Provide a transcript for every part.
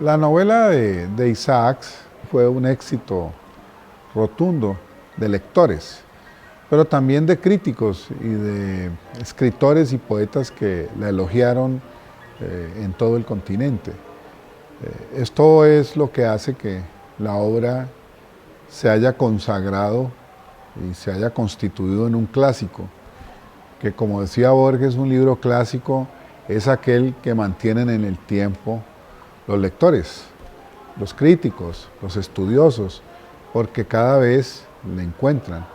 La novela de Isaacs fue un éxito rotundo de lectores, pero también de críticos y de escritores y poetas que la elogiaron en todo el continente. Esto es lo que hace que la obra se haya consagrado y se haya constituido en un clásico, que como decía Borges, un libro clásico es aquel que mantienen en el tiempo los lectores, los críticos, los estudiosos, porque cada vez le encuentran.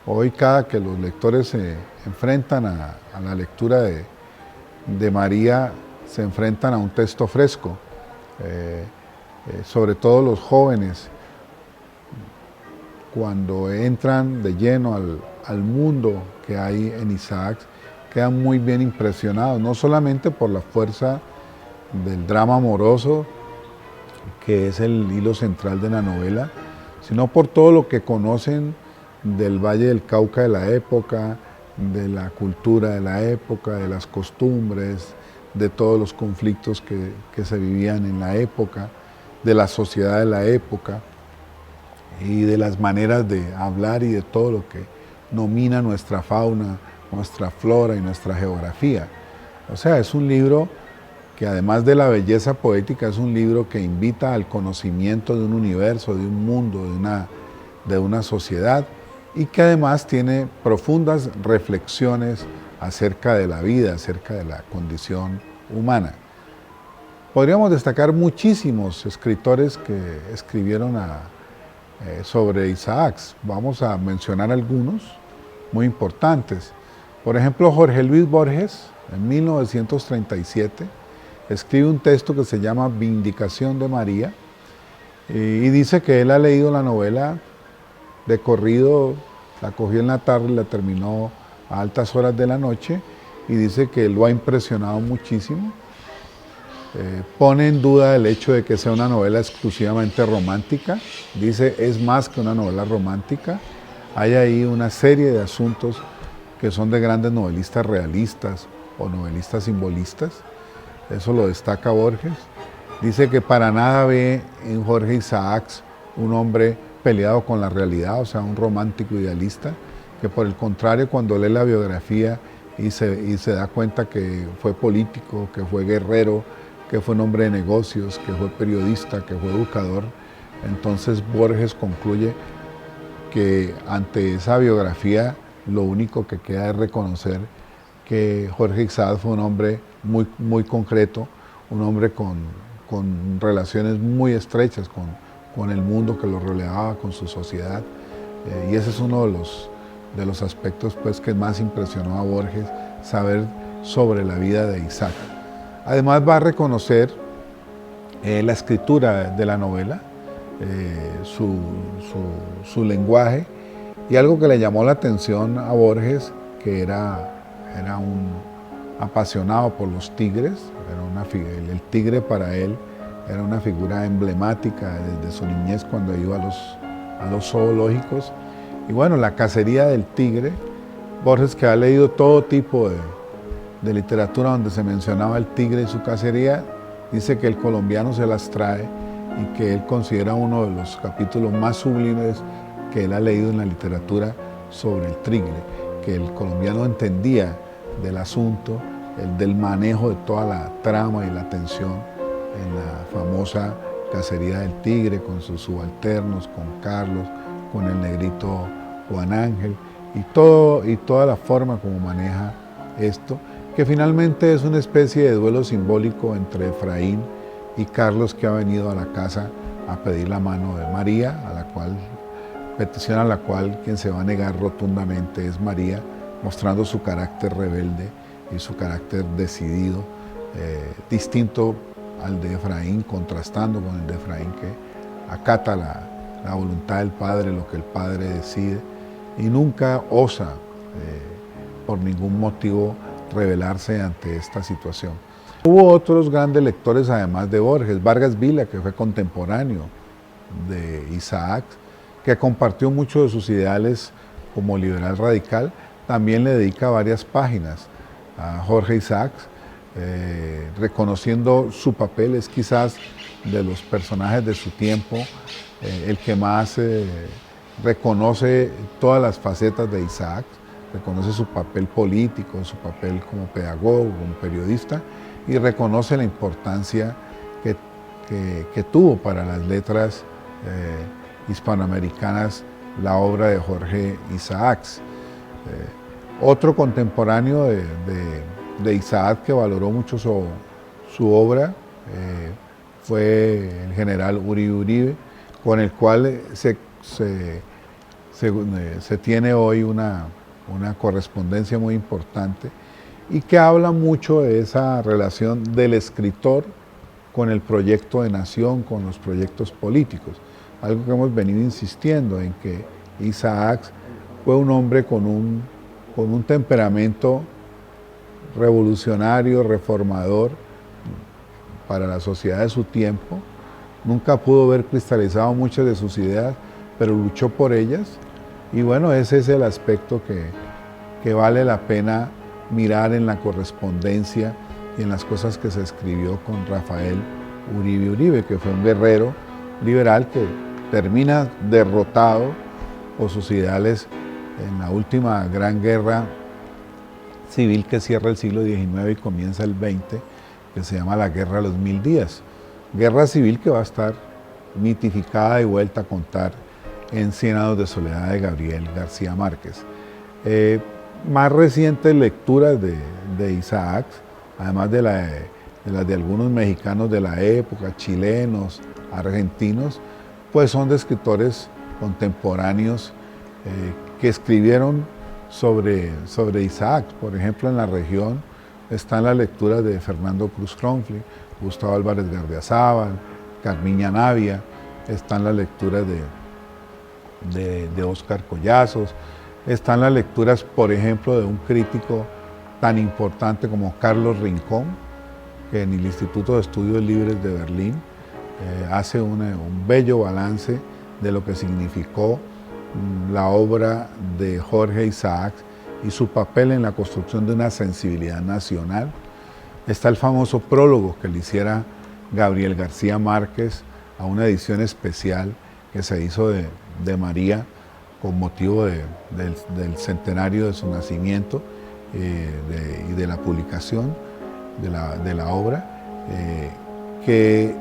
Hoy cada que los lectores se enfrentan a la lectura de María, se enfrentan a un texto fresco, sobre todo los jóvenes, cuando entran de lleno al mundo que hay en Isaacs, quedan muy bien impresionados, no solamente por la fuerza del drama amoroso, que es el hilo central de la novela, sino por todo lo que conocen del Valle del Cauca de la época, de la cultura de la época, de las costumbres, de todos los conflictos que se vivían en la época, de la sociedad de la época y de las maneras de hablar y de todo lo que domina nuestra fauna, nuestra flora y nuestra geografía. O sea, es un libro que además de la belleza poética es un libro que invita al conocimiento de un universo, de un mundo, de una sociedad, y que además tiene profundas reflexiones acerca de la vida, acerca de la condición humana. Podríamos destacar muchísimos escritores que escribieron sobre Isaacs. Vamos a mencionar algunos muy importantes. Por ejemplo, Jorge Luis Borges, en 1937, escribe un texto que se llama Vindicación de María y dice que él ha leído la novela de corrido, la cogió en la tarde y la terminó a altas horas de la noche y dice que lo ha impresionado muchísimo. Pone en duda el hecho de que sea una novela exclusivamente romántica, dice es más que una novela romántica, hay ahí una serie de asuntos que son de grandes novelistas realistas o novelistas simbolistas. Eso lo destaca Borges. Dice que para nada ve en Jorge Isaacs un hombre peleado con la realidad, o sea, un romántico idealista, que por el contrario, cuando lee la biografía y se da cuenta que fue político, que fue guerrero, que fue un hombre de negocios, que fue periodista, que fue educador, entonces Borges concluye que ante esa biografía lo único que queda es reconocer que Jorge Isaacs fue un hombre muy concreto, un hombre con relaciones muy estrechas con el mundo que lo rodeaba, con su sociedad. Y ese es uno de los aspectos pues, que más impresionó a Borges, saber sobre la vida de Isaac. Además va a reconocer la escritura de la novela, su lenguaje, y algo que le llamó la atención a Borges, que era un apasionado por los tigres, el tigre para él era una figura emblemática desde su niñez cuando iba a los zoológicos. Y bueno, la cacería del tigre, Borges, que ha leído todo tipo de literatura donde se mencionaba el tigre y su cacería, dice que el colombiano se las trae y que él considera uno de los capítulos más sublimes que él ha leído en la literatura sobre el tigre, que el colombiano entendía del asunto, del manejo de toda la trama y la tensión en la famosa cacería del tigre, con sus subalternos, con Carlos, con el negrito Juan Ángel, y toda la forma como maneja esto, que finalmente es una especie de duelo simbólico entre Efraín y Carlos, que ha venido a la casa a pedir la mano de María, petición a la cual quien se va a negar rotundamente es María, mostrando su carácter rebelde y su carácter decidido, distinto al de Efraín, contrastando con el de Efraín, que acata la voluntad del Padre, lo que el Padre decide, y nunca osa, por ningún motivo, rebelarse ante esta situación. Hubo otros grandes lectores, además de Borges. Vargas Vila, que fue contemporáneo de Isaac, que compartió muchos de sus ideales como liberal radical, también le dedica varias páginas a Jorge Isaacs, reconociendo su papel. Es quizás de los personajes de su tiempo, el que más reconoce todas las facetas de Isaac, reconoce su papel político, su papel como pedagogo, como periodista, y reconoce la importancia que tuvo para las letras hispanoamericanas la obra de Jorge Isaacs. Otro contemporáneo de Isaac que valoró mucho su obra fue el general Uribe Uribe, con el cual se tiene hoy una correspondencia muy importante y que habla mucho de esa relación del escritor con el proyecto de nación, con los proyectos políticos. Algo que hemos venido insistiendo en que Isaac fue un hombre con un temperamento revolucionario, reformador para la sociedad de su tiempo. Nunca pudo ver cristalizado muchas de sus ideas, pero luchó por ellas. Y bueno, ese es el aspecto que vale la pena mirar en la correspondencia y en las cosas que se escribió con Rafael Uribe Uribe, que fue un guerrero liberal que termina derrotado por sus ideales en la última gran guerra civil que cierra el siglo XIX y comienza el XX, que se llama la Guerra de los 1000 días. Guerra civil que va a estar mitificada y vuelta a contar en 100 años de soledad de Gabriel García Márquez. Más recientes lecturas de Isaac, además de las de algunos mexicanos de la época, chilenos, argentinos, pues son de escritores contemporáneos que escribieron sobre Isaac. Por ejemplo, en la región están las lecturas de Fernando Cruz Cronfle, Gustavo Álvarez Gardiazabal, Carmiña Navia, están las lecturas de Óscar Collazos, están las lecturas, por ejemplo, de un crítico tan importante como Carlos Rincón, que en el Instituto de Estudios Libres de Berlín hace un bello balance de lo que significó la obra de Jorge Isaac y su papel en la construcción de una sensibilidad nacional. Está el famoso prólogo que le hiciera Gabriel García Márquez a una edición especial que se hizo de María con motivo del centenario de su nacimiento y de la publicación de la obra, que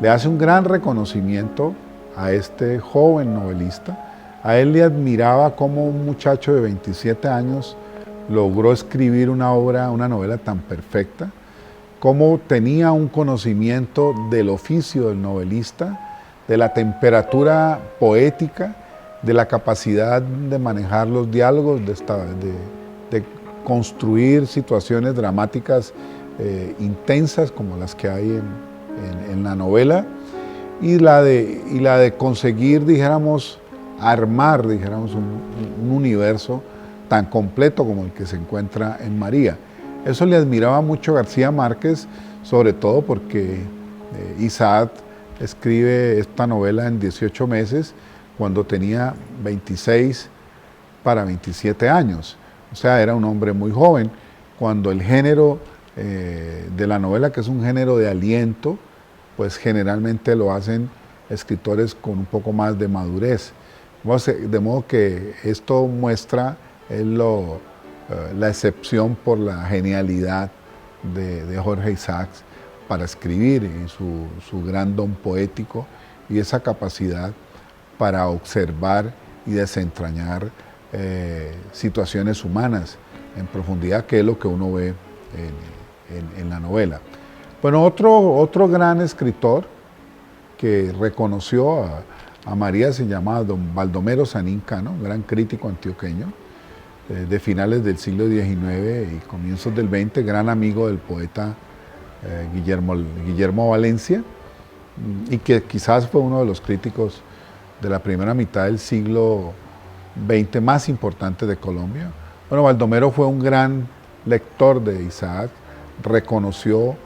le hace un gran reconocimiento a este joven novelista. A él le admiraba cómo un muchacho de 27 años logró escribir una obra, una novela tan perfecta, cómo tenía un conocimiento del oficio del novelista, de la temperatura poética, de la capacidad de manejar los diálogos, de construir situaciones dramáticas intensas como las que hay en la novela, y la de conseguir, dijéramos, armar, dijéramos, un universo tan completo como el que se encuentra en María. Eso le admiraba mucho García Márquez, sobre todo porque Isaac escribe esta novela en 18 meses, cuando tenía 26 para 27 años. O sea, era un hombre muy joven, cuando el género de la novela, que es un género de aliento, pues generalmente lo hacen escritores con un poco más de madurez. De modo que esto muestra la excepción por la genialidad de Jorge Isaac para escribir, y su gran don poético y esa capacidad para observar y desentrañar situaciones humanas en profundidad, que es lo que uno ve en la novela. Bueno, otro gran escritor que reconoció a María se llama don Baldomero Sanín Cano, gran crítico antioqueño de finales del siglo XIX y comienzos del XX, gran amigo del poeta Guillermo Valencia, y que quizás fue uno de los críticos de la primera mitad del siglo XX más importantes de Colombia. Bueno, Baldomero fue un gran lector de Isaac, reconoció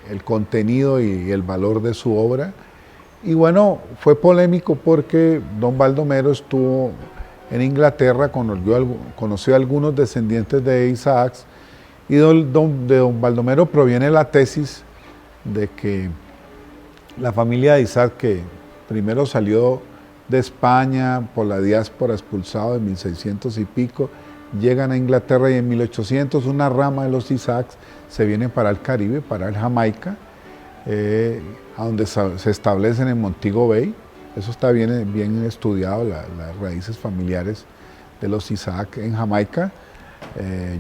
el contenido y el valor de su obra, y bueno, fue polémico porque don Baldomero estuvo en Inglaterra, conoció a algunos descendientes de Isaac, y de don Baldomero proviene la tesis de que la familia de Isaac, que primero salió de España por la diáspora expulsado en 1600 y pico, llegan a Inglaterra y en 1800 una rama de los Isaacs se viene para el Caribe, para el Jamaica, a donde se establecen en Montego Bay. Eso está bien estudiado, las raíces familiares de los Isaac en Jamaica.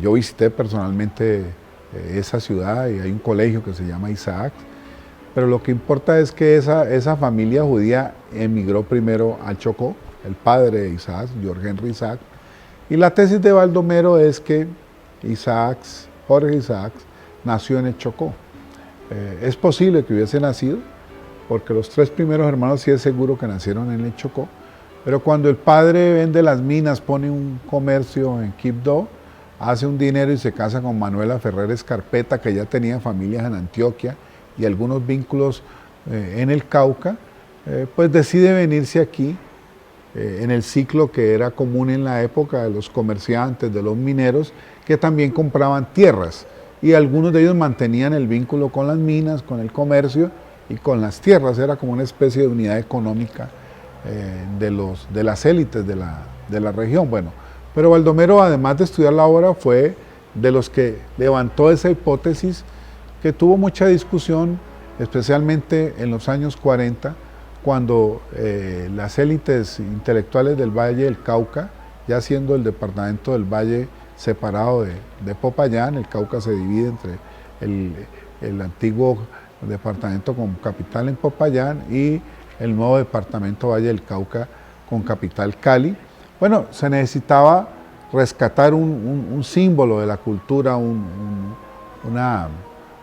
Yo visité personalmente esa ciudad y hay un colegio que se llama Isaac. Pero lo que importa es que esa familia judía emigró primero al Chocó, el padre de Isaac, George Henry Isaac. Y la tesis de Baldomero es que Jorge Isaac, nació en el Chocó. Es posible que hubiese nacido, porque los 3 primeros hermanos sí es seguro que nacieron en el Chocó, pero cuando el padre vende las minas, pone un comercio en Quibdó, hace un dinero y se casa con Manuela Ferrer Escarpeta, que ya tenía familias en Antioquia y algunos vínculos en el Cauca, pues decide venirse aquí en el ciclo que era común en la época de los comerciantes, de los mineros, que también compraban tierras y algunos de ellos mantenían el vínculo con las minas, con el comercio y con las tierras. Era como una especie de unidad económica de las élites de la región. Bueno, pero Baldomero, además de estudiar la obra, fue de los que levantó esa hipótesis que tuvo mucha discusión, especialmente en los años 40, cuando las élites intelectuales del Valle del Cauca, ya siendo el departamento del Valle separado de Popayán, el Cauca se divide entre el antiguo departamento con capital en Popayán y el nuevo departamento Valle del Cauca con capital Cali. Bueno, se necesitaba rescatar un símbolo de la cultura, un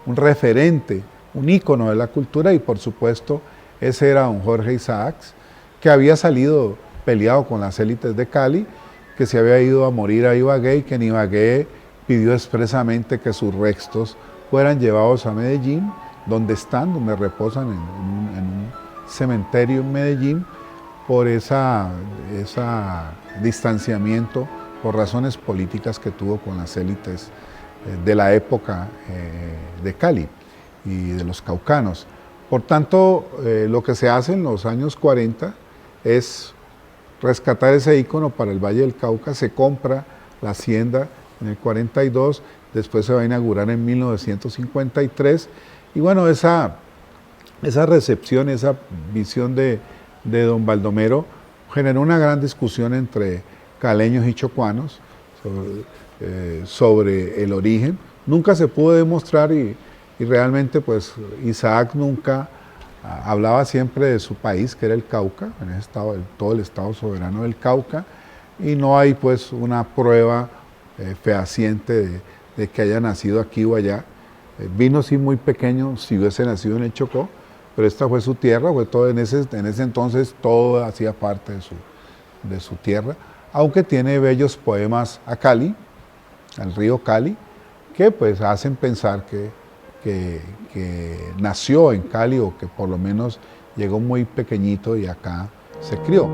referente, un ícono de la cultura, y por supuesto ese era don Jorge Isaacs, que había salido peleado con las élites de Cali, que se había ido a morir a Ibagué y que en Ibagué pidió expresamente que sus restos fueran llevados a Medellín, donde reposan en un cementerio en Medellín, por ese distanciamiento, por razones políticas que tuvo con las élites de la época de Cali y de los caucanos. Por tanto, lo que se hace en los años 40 es rescatar ese ícono para el Valle del Cauca. Se compra la hacienda en el 42, después se va a inaugurar en 1953, y bueno, esa recepción, esa visión de don Baldomero generó una gran discusión entre caleños y chocuanos sobre el origen. Nunca se pudo demostrar y realmente pues Isaac nunca hablaba siempre de su país, que era el Cauca, en ese estado, todo el estado soberano del Cauca, y no hay pues una prueba fehaciente de que haya nacido aquí o allá. Vino sí muy pequeño, si hubiese nacido en el Chocó, pero esta fue su tierra, fue todo en ese entonces todo hacía parte de su tierra, aunque tiene bellos poemas a Cali, al río Cali, que pues hacen pensar que nació en Cali o que por lo menos llegó muy pequeñito y acá se crió.